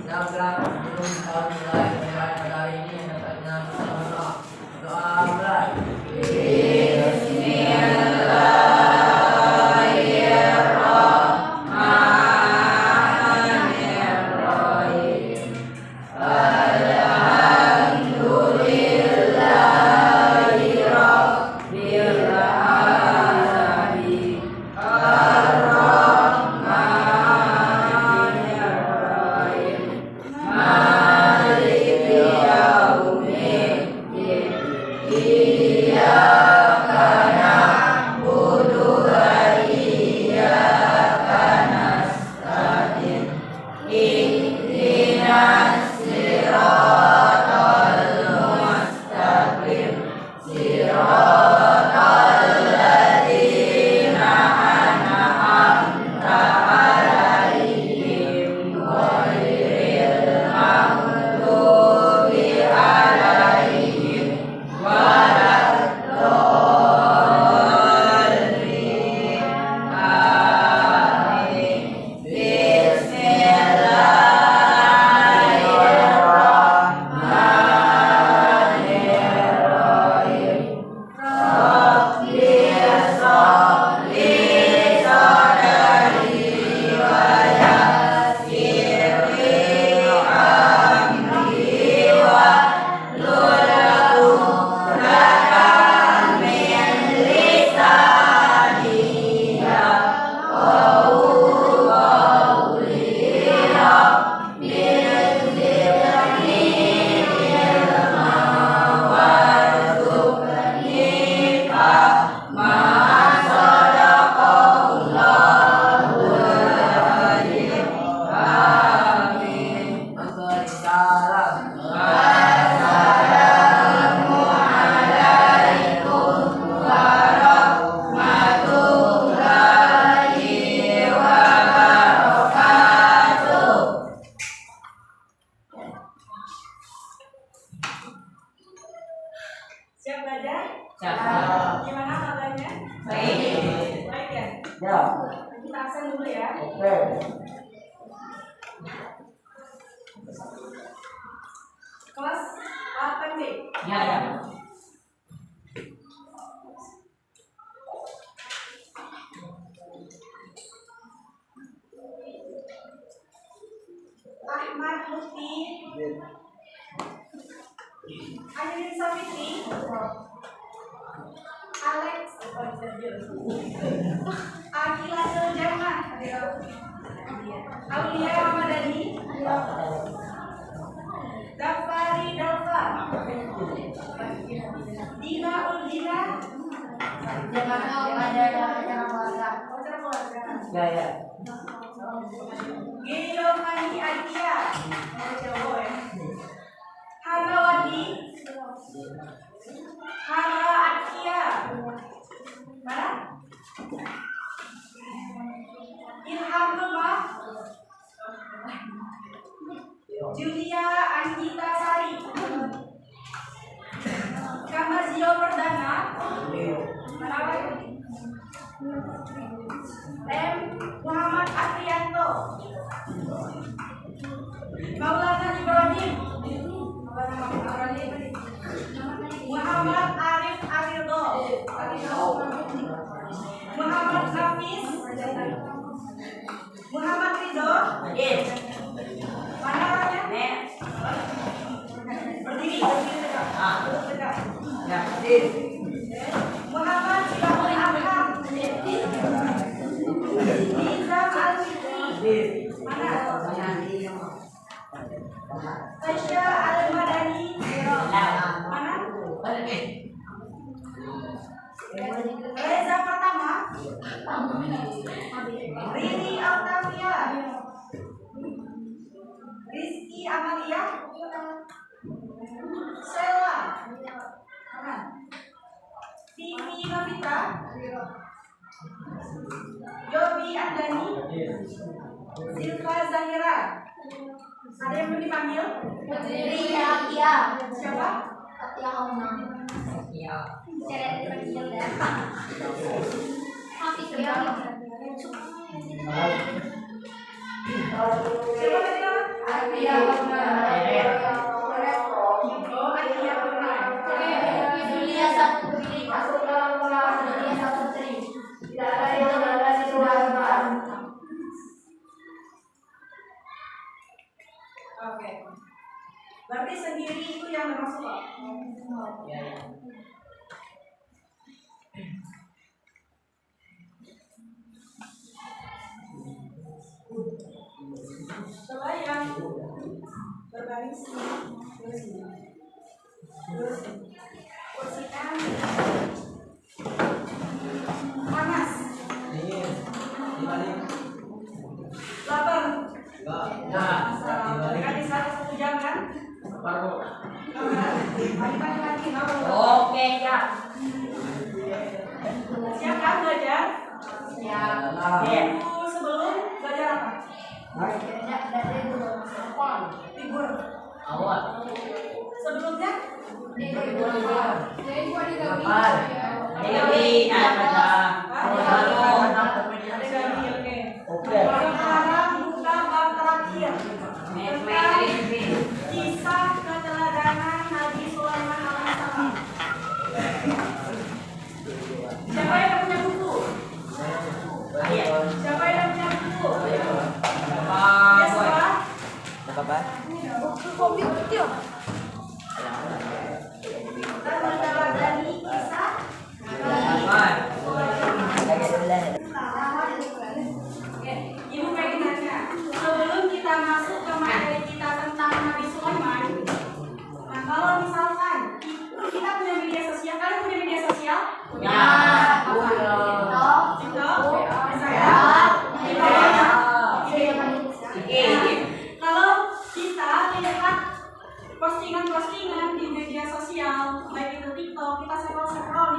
Nabrak belum tahun mulai pada hari ini yang dapat bersama doa mulai. Siap belajar? Siap. Gimana kabarnya? Baik. Baik ya? Ya. Kita absen dulu ya. Oke. Kelas APB. Ya, ya. Ahmad Lutfi. Ayrin Safitri. Alex. Akila Suljana. Aulia Ramadhani. Dafari Dalfa. Dina Uldina. Acara keluarga. Ya, ya. Gini Romani Aditya. Cowok ya. Harawati. Hara Akia. Mana? Ilham Rumah. Julia Anggita Sari. Kamazio Perdana. Mana lagi? M. Muhammad Afrianto. Maulana Ibrahim. Muhammad Arif Arildo. Muhammad Hafiz. Muhammad Ridho. Mana orangnya? Berdiri. Tegak. Ya, hadir. Muhammad Syahul Ahmad. Nizam Al-Fitri. Hadir. Mana? Mana? Tasya Al-Madani. Mana? Reza Pertama. Riri Octavia. Rizky Amalia. Sela. Mana? Vivi Novita. Yobi Andani. Zilfa Zahira. Ada yang mau dipanggil? Ria. Siapa? Atia Hauna. Ya. Saya dipanggil ya. Hafiz ya. Siapa tadi nama? Oh, Atia benar. Dunia satu putri masuk dalam kolam dunia satu putri. Tidak ada yang berada di luar kolam. Oke. Berarti sendiri itu yang termasuk kok? Ya, ya. Coba yang berbaris terus kursikan panas, Dingin. Dibalik. lapar. Nah, Kan di 1 jam kan? baru. Pagi-pagi lagi. Oke, ya. Siap kan belajar? Siap. Minggu sebelum belajar apa? Libur. Awal. Sebelumnya? Kapal. Ini ada. Ada gaji, oke. Oke. Sekarang buka bab terakhir tentang kisah keteladanan Nabi Sulaiman alaihissalam. Siapa yang punya buku? Siapa yang punya buku? Yes, Pak. Kita meneladani kisah Oke, Ibu pengen nanya, sebelum kita masuk ke materi kita tentang Nabi Sulaiman, nah kalau misalkan kita punya media sosial, kalian punya media sosial? Ya. TikTok, Instagram, Kalau kita lihat postingan-postingan di media sosial, baik itu TikTok, kita scroll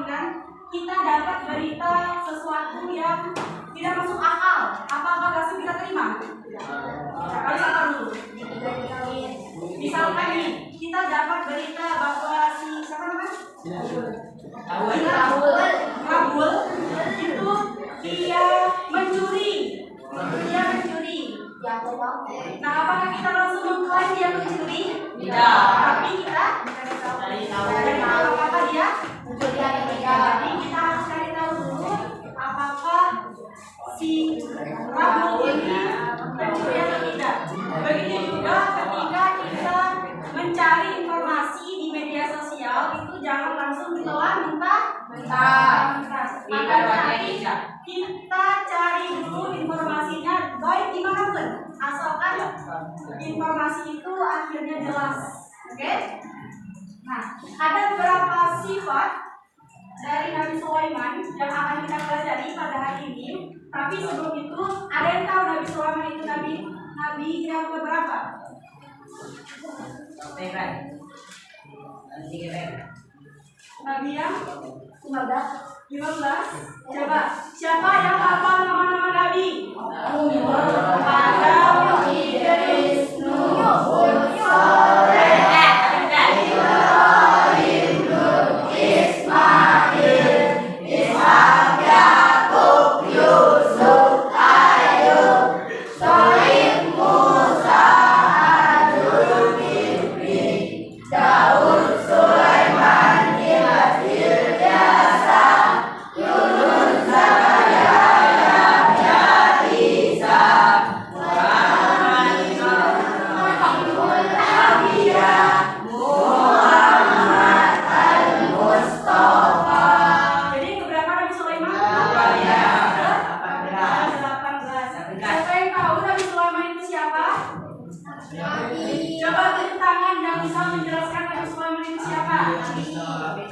nih kan, kita dapat berita sesuatu yang tidak masuk akal. Apakah langsung kita terima? Harus apa dulu? Misalkan nih, kita dapat berita bahwa si siapa namanya? Kabul itu dia mencuri. Nah, apakah kita langsung mengklaim dia mencuri? Tidak. Tapi kita cari tahu apakah dia mencuri atau tidak. Jadi kita harus cari tahu dulu apakah si Kabul ini mencuri atau tidak. Begitu juga ketika kita mencari informasi di media sosial itu jangan langsung ditelan mentah. Akan tetapi kita cari dulu informasinya baik dimanapun, asalkan informasi itu akhirnya jelas. Oke? Nah, ada beberapa sifat dari Nabi Sulaiman yang akan kita pelajari pada hari ini. Tapi sebelum itu, ada yang tahu Nabi Sulaiman itu nabi yang berapa? Nabi yang 15. Coba, siapa yang hafal nama-nama Nabi? Adam, Idris, Nuh, Saleh, Ibrahim, Lut, Ismail, Ishak, Yakub, Yusuf, Ayub, Shu'aib, Musa, Harun, Ibrahim, Daud, Sulaiman, Ilyasa, Yunus, Zakaria, Yahya, Isa, Muhammad, Muhammad Al-Mustafa. Jadi keberapa Nabi Sulaiman? 18. Siapa yang tahu Nabi Sulaiman itu siapa? Coba tunjuk tangan yang bisa menjelaskan Nabi Sulaiman itu siapa?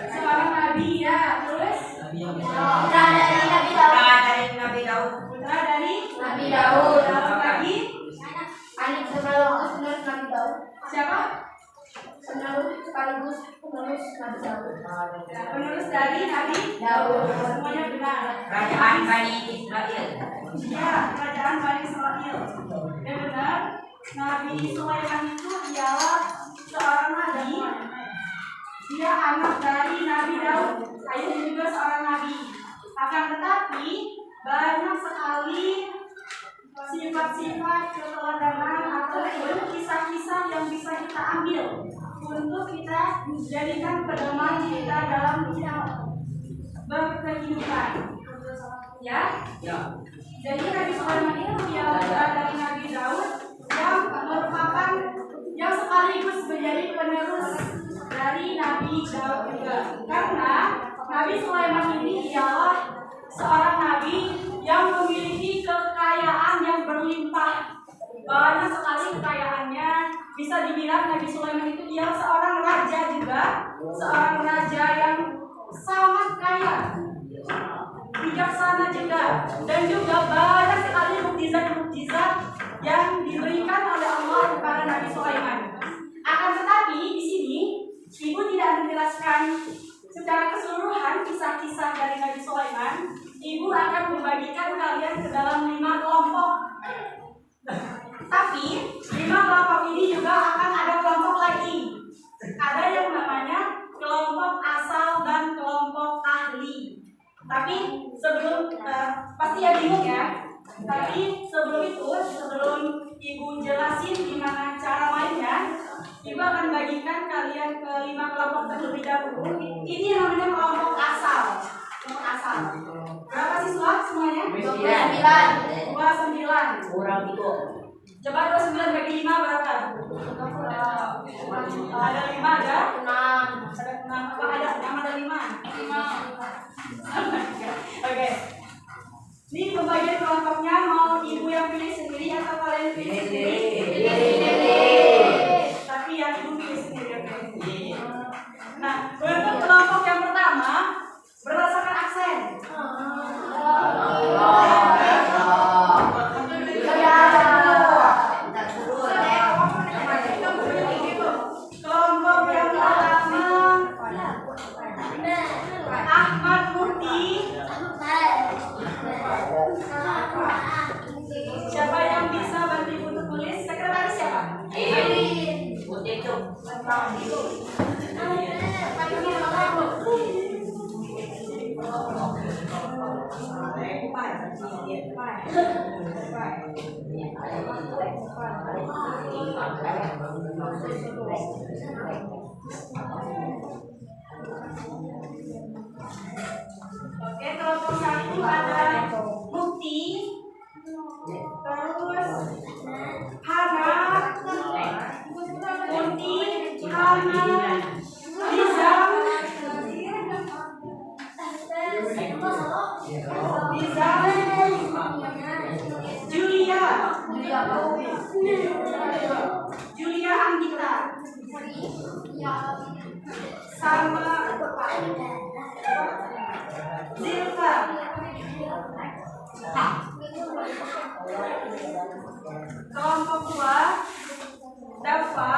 Seorang nabi ya. Terus? Putra dari Nabi Daud. Dalam lagi? Siapa? Penerus dari Nabi Daud. Semuanya benar. Kerajaan Bani Israel. Ya, kerajaan Bani Israel. Ya benar. Nabi Sulaiman itu ialah seorang nabi. Dia anak dari Nabi Daud. Ayah juga seorang nabi. Akan tetapi banyak sekali sifat-sifat keteladanan ataupun kisah-kisah ambil untuk kita jadikan pedoman kita dalam berkehidupan. Ya? Jadi Nabi Sulaiman itu yang dari Nabi Daud yang merupakan yang sekaligus menjadi penerus dari Nabi Daud juga. Karena Nabi Sulaiman ini ialah seorang nabi yang memiliki kekayaan yang berlimpah. Banyak sekali kekayaannya. Bisa dibilang Nabi Sulaiman itu dia seorang raja juga, seorang raja yang sangat kaya, bijaksana juga, dan juga banyak sekali mukjizat-mukjizat yang diberikan oleh Allah kepada Nabi Sulaiman. Akan tetapi di sini Ibu tidak menjelaskan secara keseluruhan kisah-kisah dari Nabi Sulaiman. Ibu akan membagikan kalian ke dalam 5 kelompok. Tapi 5 kelompok ini juga akan ada kelompok lagi. Ada yang namanya kelompok asal dan kelompok ahli. Tapi sebelum pasti ya bingung ya. Tapi sebelum itu, sebelum Ibu jelasin gimana cara mainnya, Ibu akan bagikan kalian ke 5 kelompok terlebih dahulu. Ini yang namanya kelompok asal. Kelompok asal. Berapa siswa semuanya? 29. Kurang itu. Coba 29 bagi 5 berapa? Ada 5 ada? 6. Ada 6. Apa ada? Yang ada 5? 5. Oke. Ini pembagian kelompoknya mau Ibu yang pilih sendiri atau kalian pilih sendiri? Tapi yang Ibu pilih sendiri, oke. Nah, untuk kelompok yang pertama berdasarkan aksen. Kelompok yang pertama Ahmad Murti. Siapa yang bisa bantu Ibu untuk tulis? Sekretaris siapa? Oke, kelompok satu ada Mukti, terus Hana, Mukti, Hana, Nizam, Julia, Julia Anggita, sama Zilka. Kelompok 2 Dafa,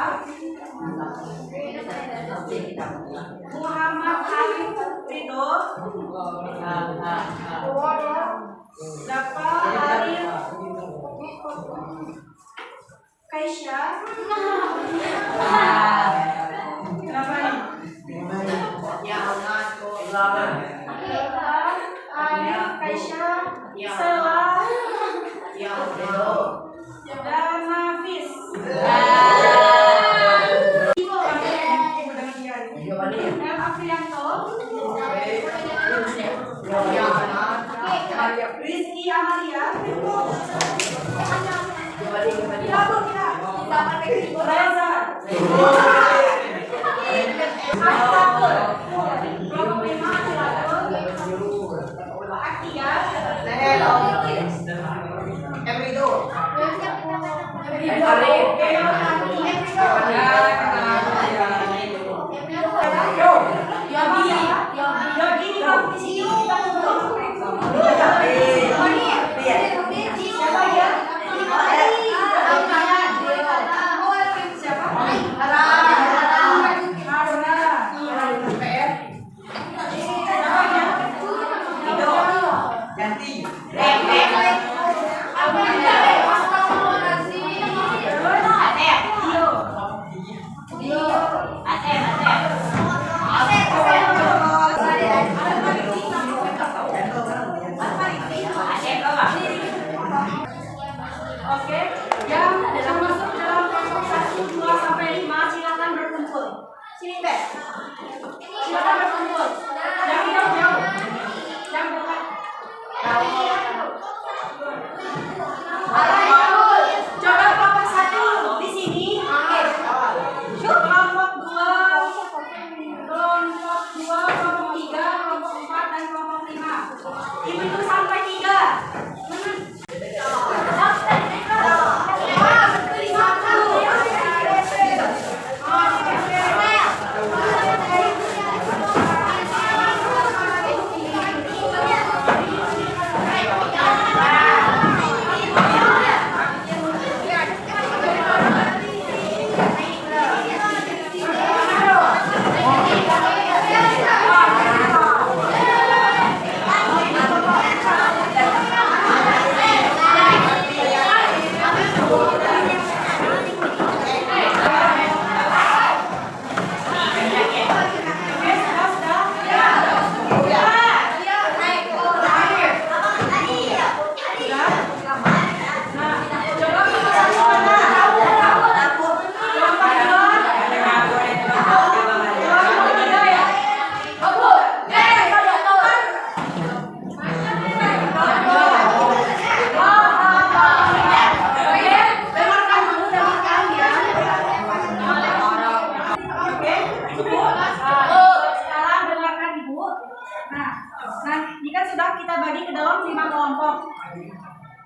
Muhammad Arif Ridho, Dafa Arif, Kaisha. Kenapa nih? Arif, Kaisha, Sela, dan Nafis. Afrianto, Rizky Amalia, Reza, Astaghfir, kelompok 5 Astaghfir, Akia, Yogi,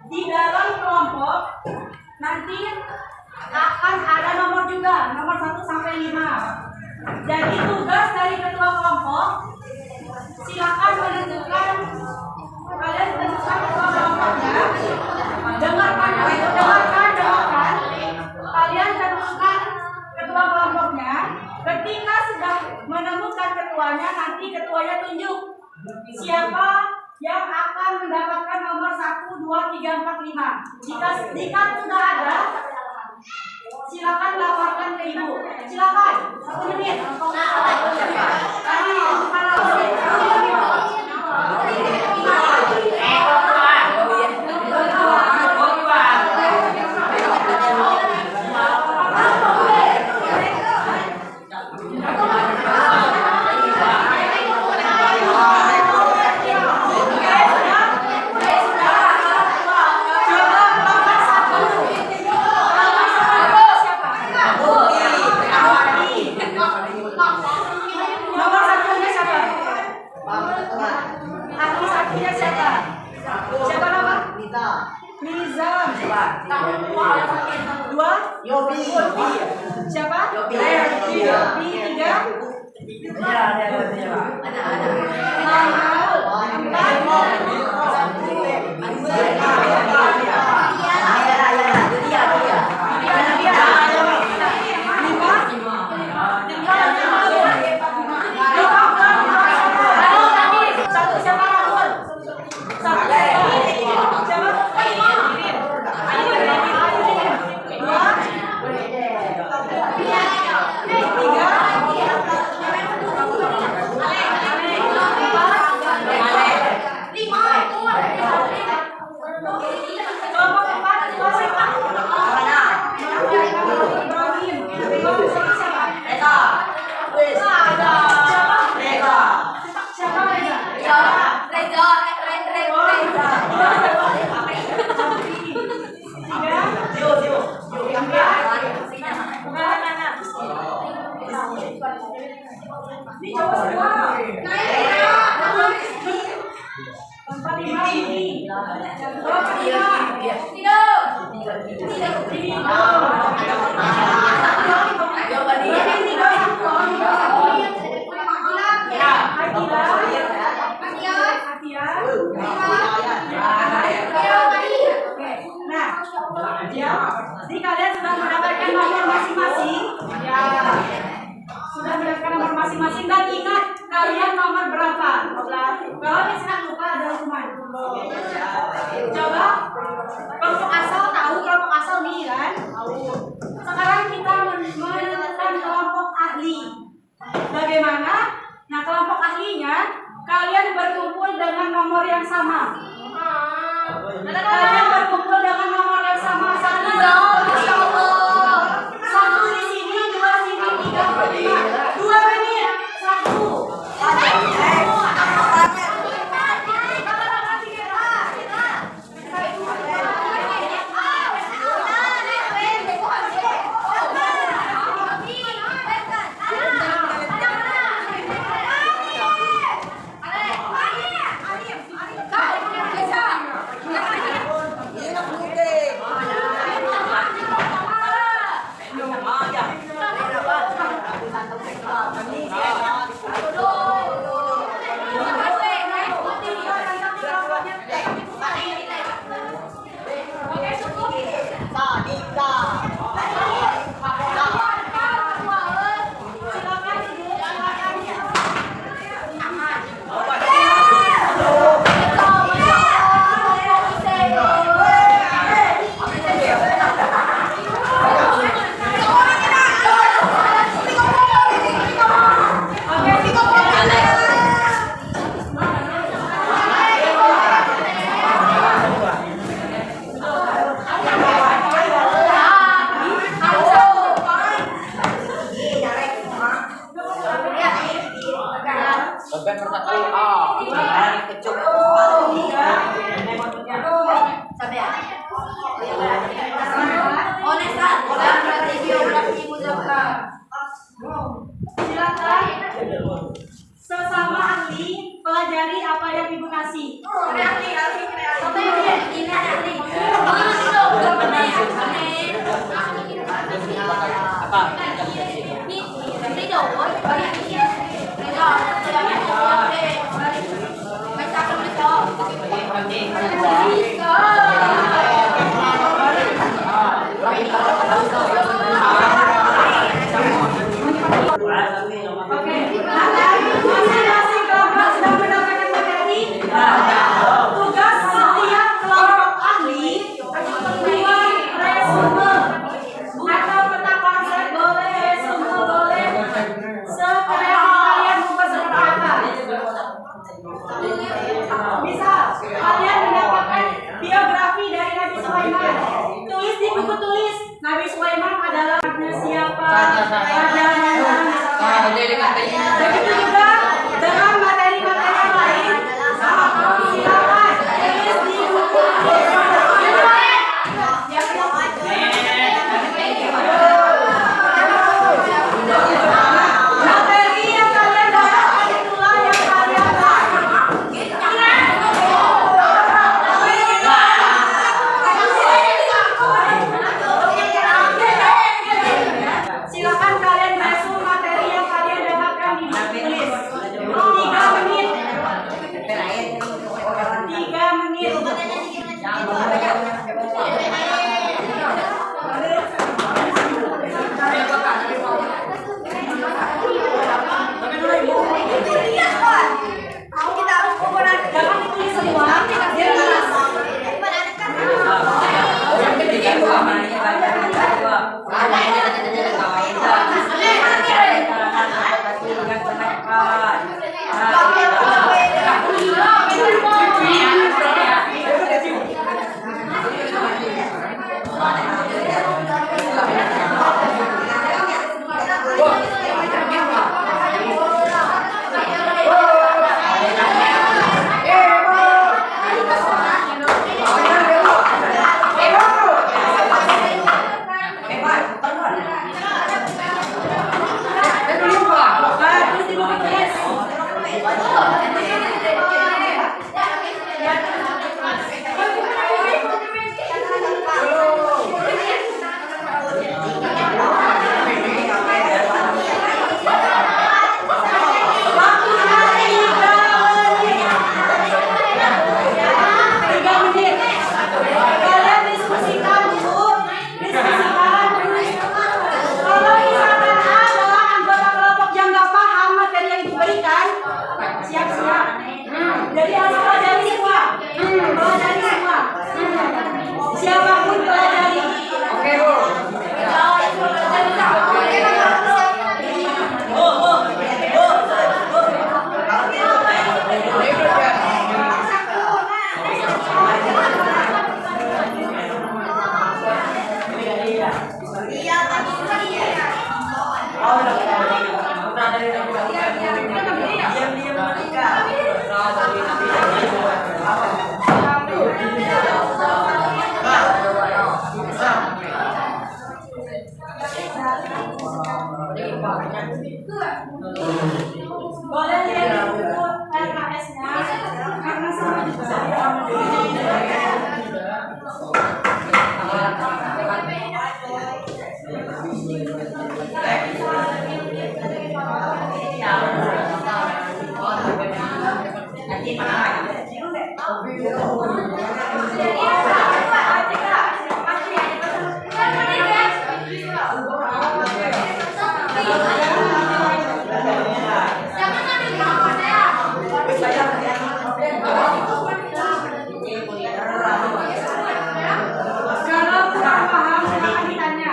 di dalam kelompok nanti akan ada nomor juga, nomor 1 sampai 5. Jadi tugas dari ketua kelompok, silakan menentukan, kalian tentukan ketua kelompoknya. Dengarkan. Kalian tentukan ketua kelompoknya. Ketika sudah menemukan ketuanya, nanti ketuanya tunjuk siapa yang akan mendapatkan nomor 1, 2, 3, 4, 5. Jika sudah ada, silakan laporkan ke ibu. Silakan 1 menit. Jadi kalian sudah mendapatkan nomor masing-masing, ya, sudah mendapatkan nomor masing-masing dan ingat kalian nomor berapa? Kalau misalnya lupa ada hukuman. Coba kelompok asal tahu kelompok asal nih kan? Sekarang kita menentukan kelompok ahli. Bagaimana? Nah kelompok ahlinya kalian berkumpul dengan nomor yang sama. Kalian berkumpul dengan nomor yang sama. Satu di sini, 2 sini, 3, 4, 5. 2 menit. 1. Silakan sesama ahli pelajari apa yang ibu kasih. Ahli. Oke, masing-masing kelompok sudah mendapatkan materi. Tugas setiap kelompok ahli membuat resume atau peta konsep boleh, resume boleh, sekreatif kalian membuat seperti apa. Misal, kalian mendapatkan biografi dari Nabi Sulaiman. Tulis di buku tulis, Nabi Sulaiman adalah siapa, rajanya. Begitu juga dengan materi-materi yang lain. Silakan tulis di buku. Materi yang kalian dapatkan itulah yang kalian silakan kalian resume materi yang kalian dapatkan di buku tulis. 3 menit. 3 menit. Jangan ditulis semua. Biar jelas. Tulis di buku tulis. Boleh lihat di buku LKS-nya karena sama juga. Kalau kurang paham silakan ditanya.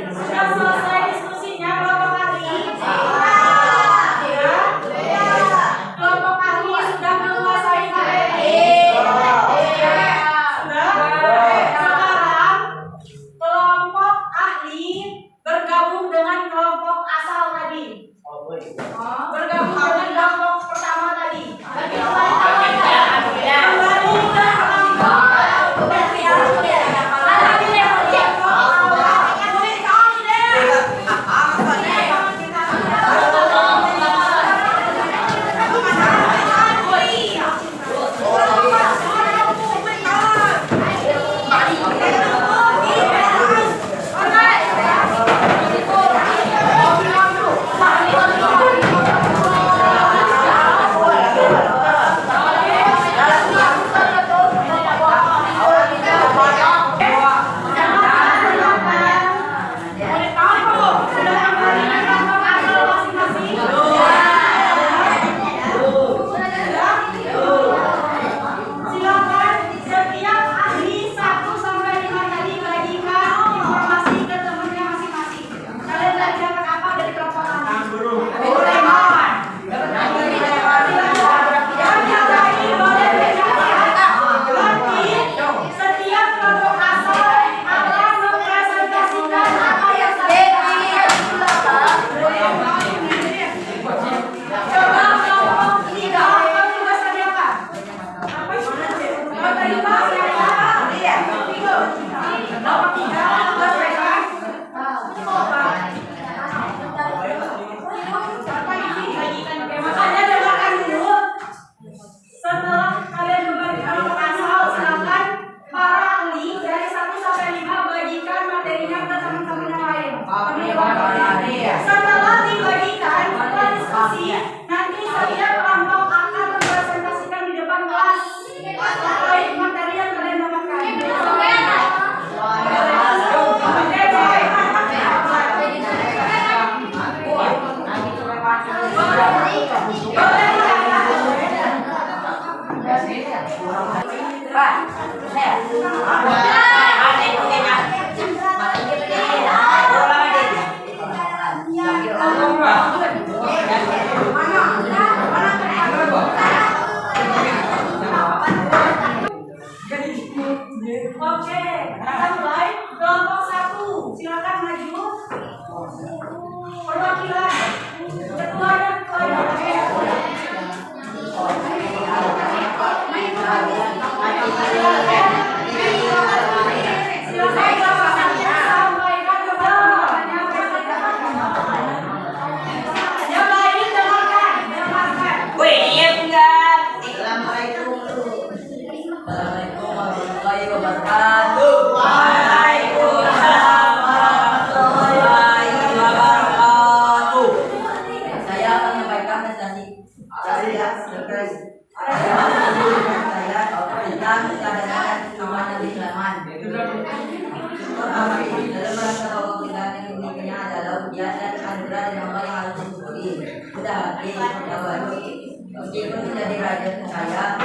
Sudah selesai diskusinya kelompok ahli. Kelompok ahli sudah menguasai materi. Sekarang kelompok ahli bergabung dengan kelompok asal. Kelompok 3, kelas BK. Makanya dengarkan dulu. Setelah kalian membagikan makan hal, silakan para ahli dari 1 sampai 5 bagikan materinya ke teman-teman yang lain. Setelah dibagikan, setelah diskusi, nanti saya kelompok akan mempresentasikan di depan kelas terkait materi yang kalian dapatkan. Oke, kita mulai. Kelompok 1, silakan maju. Perwakilan ketua dan Assalamualaikum warahmatullahi wabarakatuh. Waalaikumsalam warahmatullahi wabarakatuh. Saya akan menyampaikan presentasi saya terkait tentang keadaan aman dan keamanan. Pertama, dalam rangka bahwa pernikahan yang uniknya adalah ujian dan anugerah dan Allah yang harus disyukuri. Sudah hati baru. Meskipun menjadi raja saya,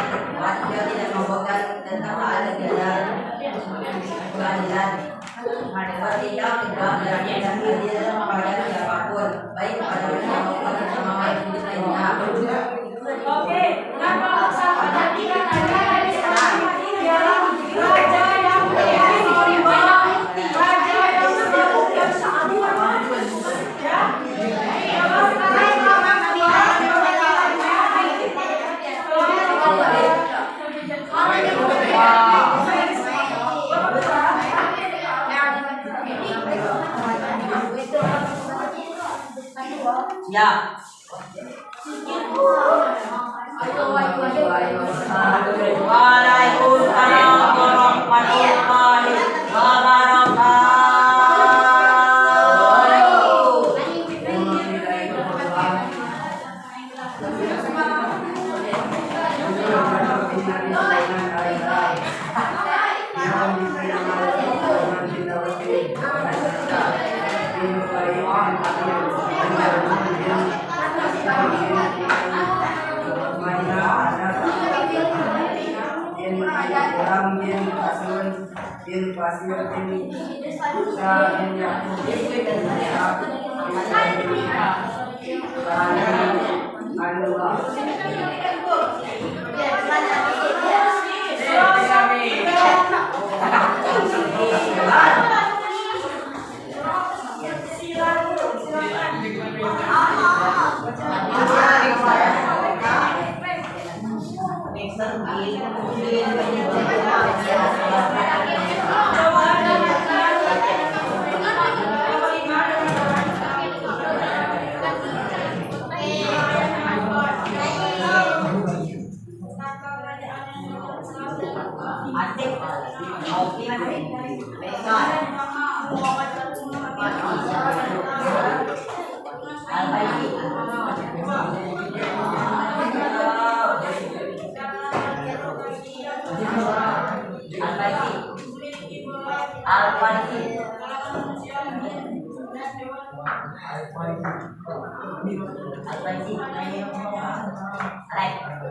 dia tidak membohongkan tentang hal yang tiada keadilan. Bertindak tidak berani dan tidak kepada siapapun, baik kepada mereka maupun sesama hidup lainnya. Oke, dan kelompok 1 tadi katanya dari sekarang ini adalah raja yang rimba, raja yang sibuk dan sabu ya. Kalau sekarang kelompok 2 Ya. Waalaikumsalam warahmatullahi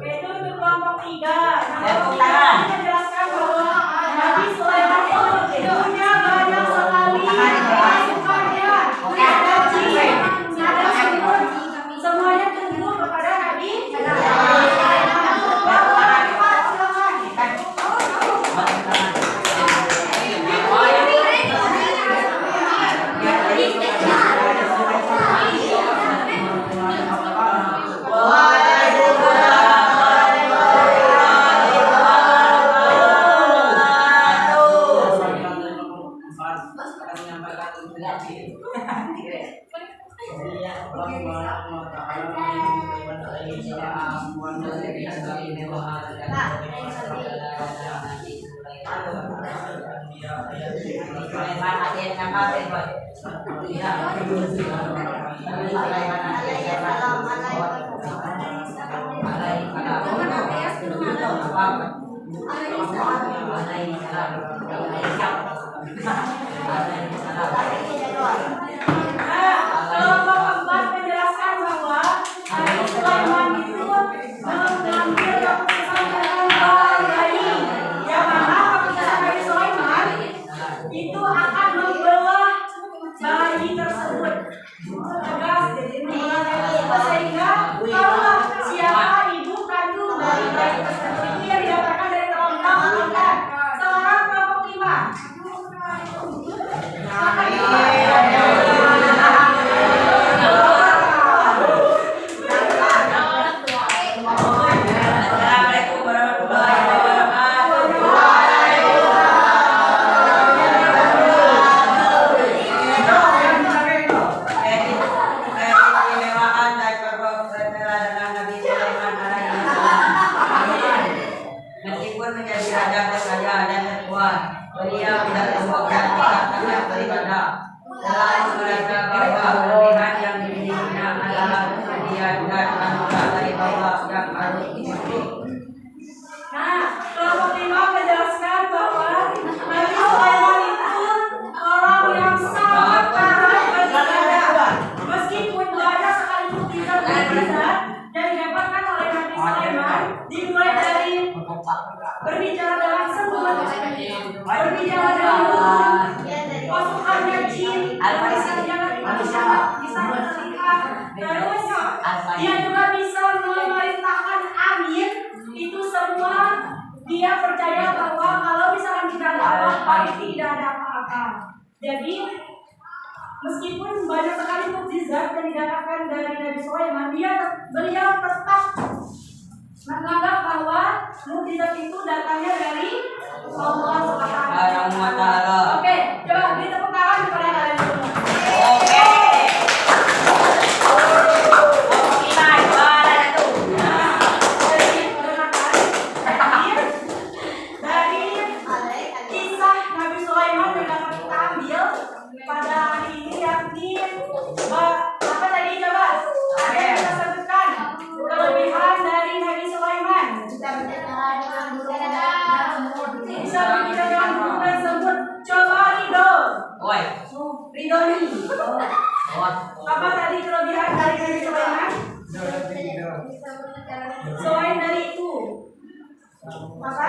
Itu untuk kelompok 3. Menjelaskan bahwa Nabi Sulaiman itu punya banyak sekali pasukannya. Ada jin, ada semut, semuanya tunduk kepada Nabi Sulaiman. Waalaikumsalam warahmatullahi wabarakatuh. Kelompok keempat menjelaskan bahwa Nabi Sulaiman itu mengambil keputusan dengan bayi, yang mana keputusan Nabi Sulaiman itu akan membelah bayi tersebut. Tegas, jadi membelah tersebut, sehingga tahulah siapa ibu kandung dari bayi tersebut. Itu yang didapatkan dari kelompok keempat. Sekarang kelompok lima. Assalamualaikum warahmatullahi wabarakatuh. Keistimewaan dan keberhasilan Nabi Sulaiman alaihissalam. Meskipun menjadi raja terkaya dan terkuat, beliau tidak melupakan sikapnya beribadah. Selalu merasa bahwa kelebihan yang dimilikinya adalah kesedihan dan anugerah dari Allah yang harus disyukuri. Nah, kelompok lima menjelaskan bahwa Nabi Sulaiman itu orang yang sangat taat beribadah. Meskipun banyak sekali mukjizat mukjizat yang didapatkan oleh Nabi Sulaiman, dimulai dari berbicara dalam semut, berbicara dalam pasukannya jin, bisa berteriak, terus dia juga bisa memerintahkan angin. Itu semua dia percaya bahwa kalau misalkan kita ada apa-apa tidak ada apa-apa. Jadi meskipun banyak sekali mukjizat yang didapatkan dari Nabi Sulaiman, beliau tetap menganggap bahwa mukjizat itu datangnya dari Allah Subhanahu wa Ta'ala. Oke, coba beri tepuk tangan kepada kalian semua. Oke. Dari kisah Nabi Sulaiman yang dapat kita ambil pada hari ini, yakni apa tadi coba? Ada yang kita sebutkan kelebihan dari Nabi Sulaiman. Bisa berbicara dengan burung dan semut. Coba Ridho. Ridho nih. Apa tadi kelebihan dari Nabi Sulaiman? Selain dari itu, apa?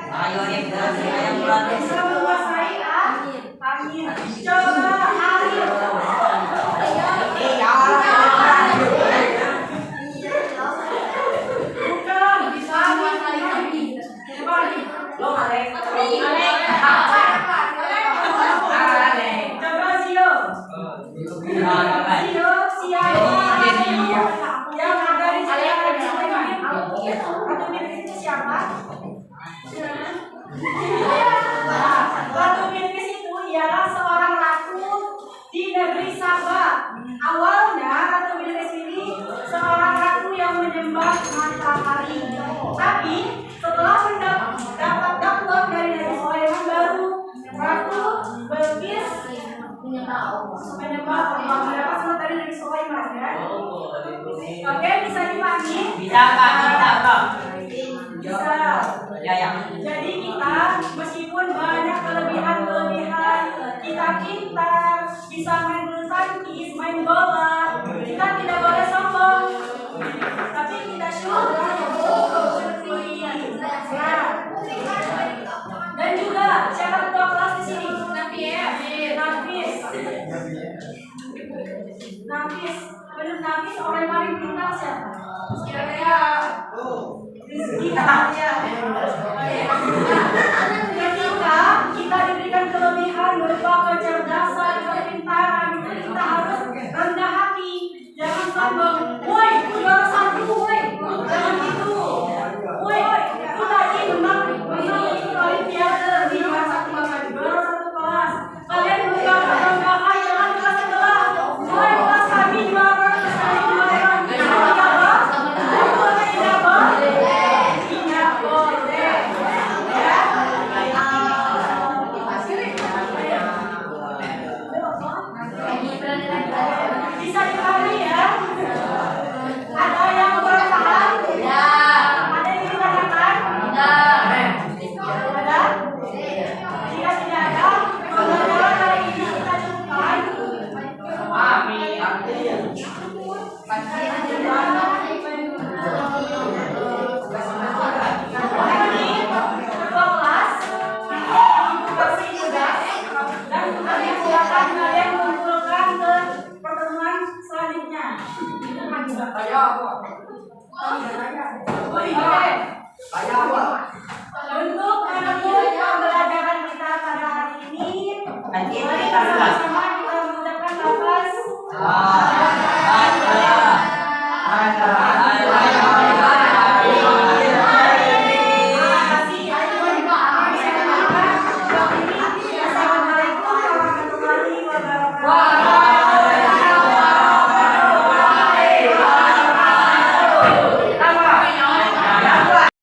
Ayo nih kita yang mulai. Bisa menguasai angin. Coba Arif. Bukan, bisa menguasai angin. Coba Arif. Coba Zio. Zio, yang ada di Nabi Sulaiman. Ratu Bilqis itu siapa? Ratu Bilqis itu ialah seorang ratu di negeri Sabah. Awalnya Ratu Bilqis ini seorang ratu yang menyembah matahari. Tapi setelah mendapat dakwah dari Nabi Sulaiman, baru Ratu Bilqis menyembah Allah. Mendapat dari Nabi Sulaiman, ya. Oke, bisa dipahami? Bisa Pak, bisa Bang. Bisa. Ya. Jadi kita meskipun banyak kelebihan-kelebihan, kita pintar, bisa main bulu tangkis, main bola, kita tidak boleh sombong. Tapi kita syukuri. Nah, dan juga siapa ketua kelas di sini? Nafis. Menurut Nafis orang yang paling pintar siapa? Kira-kira Rizky ya. Ketika kita diberikan kelebihan berupa kecerdasan, kepintaran, kita harus rendah hati, jangan sombong. Woi, juara satu, woi, jangan gitu. Woi, aku tadi menang itu olimpiade di kelas 1 bahkan juara satu kelas. Kalian Kaya ako